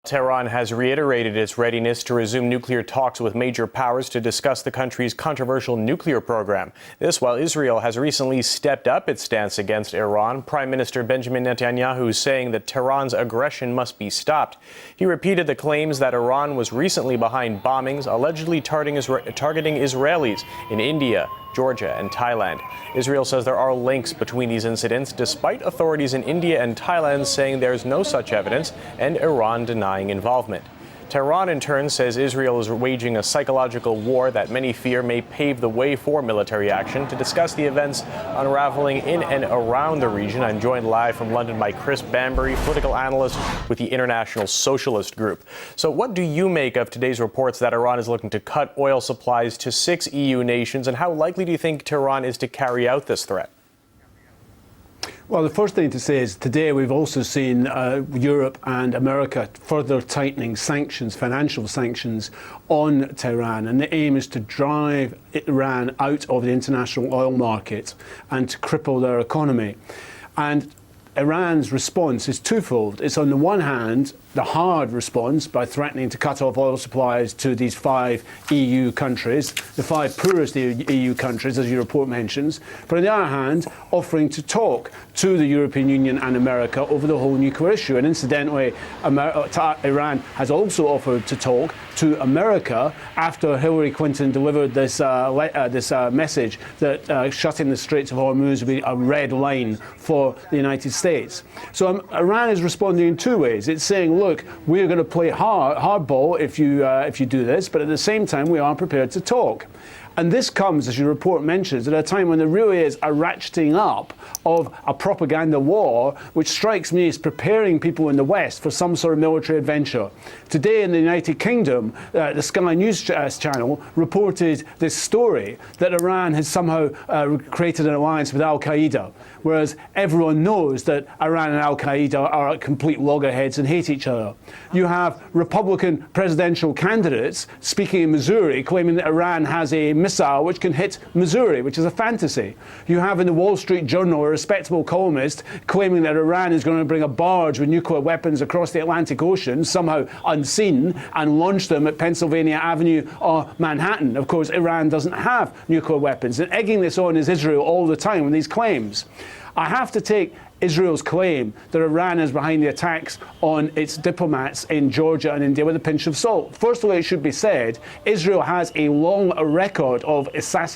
Tehran has reiterated its readiness to resume nuclear talks with major powers to discuss the country's controversial nuclear program. This while Israel has recently stepped up its stance against Iran. Prime Minister Benjamin Netanyahu saying that Tehran's aggression must be stopped. He repeated the claims that Iran was recently behind bombings allegedly targeting Israelis in India, Georgia and Thailand. Israel says there are links between these incidents, despite authorities in India and Thailand saying there's no such evidence and Iran denying involvement. Tehran, in turn, says Israel is waging a psychological war that many fear may pave the way for military action. To discuss the events unraveling in and around the region, I'm joined live from London by Chris Bambery, political analyst with the International Socialist Group. So what do you make of today's reports that Iran is looking to cut oil supplies to 6 EU nations, and how likely do you think Tehran is to carry out this threat? Well, the first thing to say is today we've also seen Europe and America further tightening sanctions, financial sanctions on Tehran. And the aim is to drive Iran out of the international oil market and to cripple their economy. And Iran's response is twofold. It's on the one hand, the hard response by threatening to cut off oil supplies to these 5 EU countries, the 5 poorest EU countries, as your report mentions. But on the other hand, offering to talk to the European Union and America over the whole nuclear issue. And incidentally, Iran has also offered to talk to America after Hillary Clinton delivered this message that shutting the Straits of Hormuz would be a red line for the United States. So Iran is responding in 2 ways. It's saying, look, we're going to play hardball if you do this, but at the same time, we are prepared to talk. And this comes, as your report mentions, at a time when there really is a ratcheting up of a propaganda war, which strikes me as preparing people in the West for some sort of military adventure. Today in the United Kingdom, the Sky News channel reported this story that Iran has somehow created an alliance with Al-Qaeda, whereas everyone knows that Iran and Al-Qaeda are complete loggerheads and hate each other. You have Republican presidential candidates speaking in Missouri claiming that Iran has a missile which can hit Missouri, which is a fantasy. You have in the Wall Street Journal a respectable columnist claiming that Iran is going to bring a barge with nuclear weapons across the Atlantic Ocean, somehow unseen, and launch them at Pennsylvania Avenue or Manhattan. Of course, Iran doesn't have nuclear weapons. And egging this on is Israel all the time with these claims. I have to take Israel's claim that Iran is behind the attacks on its diplomats in Georgia and India with a pinch of salt. First of all, it should be said, Israel has a long record of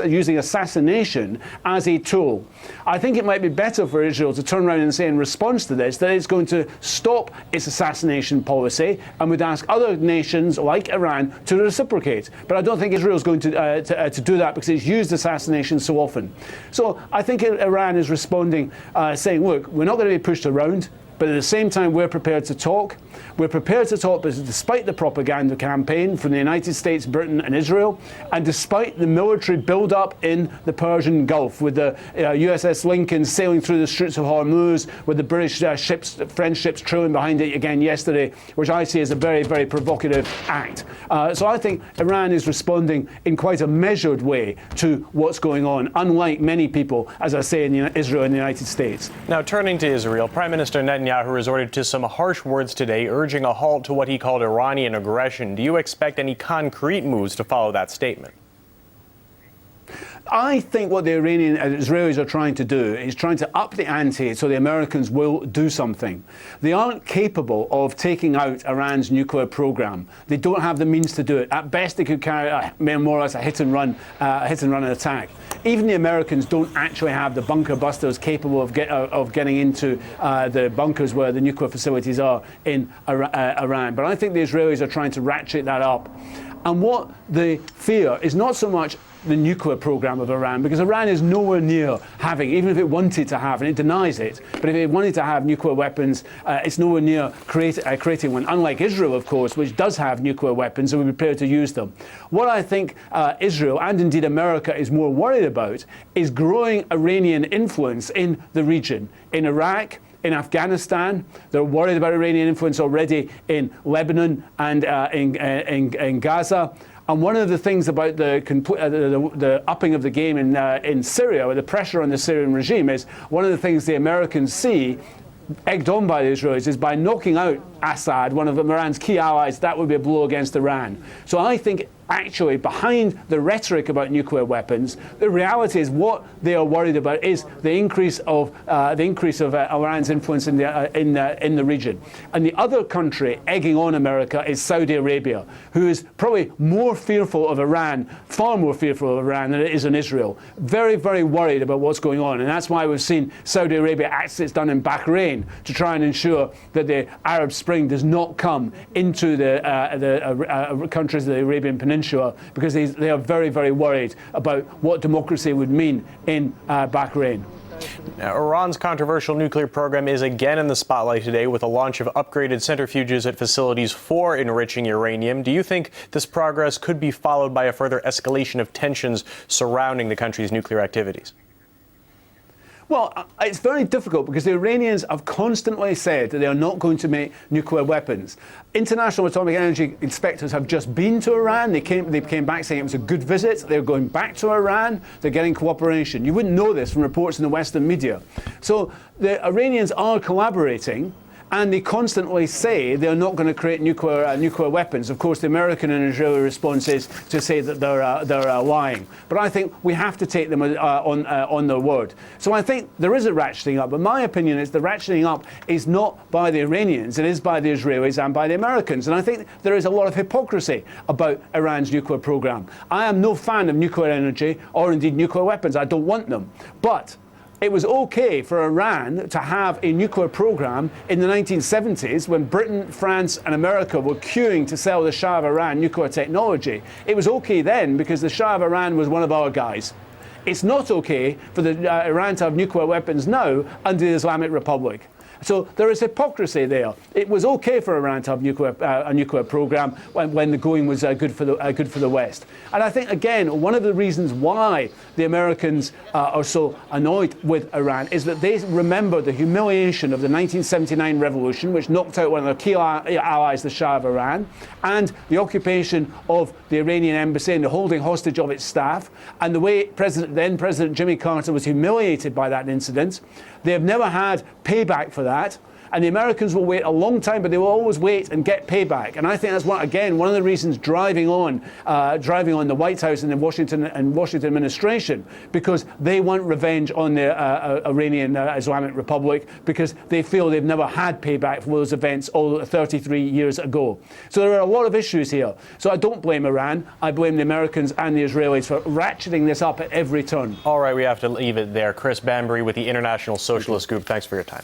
using assassination as a tool. I think it might be better for Israel to turn around and say in response to this that it's going to stop its assassination policy and would ask other nations like Iran to reciprocate. But I don't think Israel is going to do that because it's used assassination so often. So I think Iran is responding saying, look, we're not going to be pushed around, but at the same time, we're prepared to talk. We're prepared to talk because despite the propaganda campaign from the United States, Britain and Israel, and despite the military build-up in the Persian Gulf, with the USS Lincoln sailing through the Straits of Hormuz, with the British ships, French ships trailing behind it again yesterday, which I see as a very, very provocative act. So I think Iran is responding in quite a measured way to what's going on, unlike many people, as I say, in Israel and the United States. Now, turning to Israel, Prime Minister Netanyahu resorted to some harsh words today, urging a halt to what he called Iranian aggression. Do you expect any concrete moves to follow that statement? I think what the Israelis are trying to do is trying to up the ante so the Americans will do something. They aren't capable of taking out Iran's nuclear program. They don't have the means to do it. At best, they could carry out more or less a hit and run attack. Even the Americans don't actually have the bunker busters capable of getting into the bunkers where the nuclear facilities are in Iran. But I think the Israelis are trying to ratchet that up. And what they fear is not so much the nuclear program of Iran, because Iran is nowhere near having, even if it wanted to have, and it denies it, but if it wanted to have nuclear weapons, it's nowhere near creating one, unlike Israel, of course, which does have nuclear weapons and we're prepared to use them. What I think Israel, and indeed America, is more worried about is growing Iranian influence in the region, in Iraq, in Afghanistan. They're worried about Iranian influence already in Lebanon and in Gaza. And one of the things about the upping of the game in Syria, or the pressure on the Syrian regime, is one of the things the Americans see, egged on by the Israelis, is by knocking out Assad, one of Iran's key allies, that would be a blow against Iran. So I think actually behind the rhetoric about nuclear weapons, the reality is what they are worried about is the increase of Iran's influence in the region. And the other country egging on America is Saudi Arabia, who is probably more fearful of Iran, far more fearful of Iran than it is in Israel. Very, very worried about what's going on. And that's why we've seen Saudi Arabia act as it's done in Bahrain to try and ensure that the Arab Spring does not come into the countries of the Arabian Peninsula, because they are very, very worried about what democracy would mean in Bahrain. Now, Iran's controversial nuclear program is again in the spotlight today with the launch of upgraded centrifuges at facilities for enriching uranium. Do you think this progress could be followed by a further escalation of tensions surrounding the country's nuclear activities? Well, it's very difficult because the Iranians have constantly said that they are not going to make nuclear weapons. International Atomic Energy inspectors have just been to Iran. They came back saying it was a good visit. They're going back to Iran. They're getting cooperation. You wouldn't know this from reports in the Western media. So the Iranians are collaborating, and they constantly say they're not going to create nuclear weapons. Of course, the American and Israeli response is to say that they're lying. But I think we have to take them on their word. So I think there is a ratcheting up. But my opinion is the ratcheting up is not by the Iranians. It is by the Israelis and by the Americans. And I think there is a lot of hypocrisy about Iran's nuclear program. I am no fan of nuclear energy or indeed nuclear weapons. I don't want them. But it was okay for Iran to have a nuclear program in the 1970s when Britain, France and America were queuing to sell the Shah of Iran nuclear technology. It was okay then because the Shah of Iran was one of our guys. It's not okay for Iran to have nuclear weapons now under the Islamic Republic. So there is hypocrisy there. It was okay for Iran to have a nuclear program when the going was good for the West. And I think, again, one of the reasons why the Americans are so annoyed with Iran is that they remember the humiliation of the 1979 revolution, which knocked out one of their key allies, the Shah of Iran, and the occupation of the Iranian embassy and the holding hostage of its staff, and the way then President Jimmy Carter was humiliated by that incident. They have never had payback for that. And the Americans will wait a long time, but they will always wait and get payback. And I think that's one of the reasons driving on the White House and the Washington administration, because they want revenge on the Iranian Islamic Republic, because they feel they've never had payback for those events all 33 years ago. So there are a lot of issues here. So I don't blame Iran. I blame the Americans and the Israelis for ratcheting this up at every turn. All right, we have to leave it there. Chris Bambery with the International Socialist Group, thanks for your time.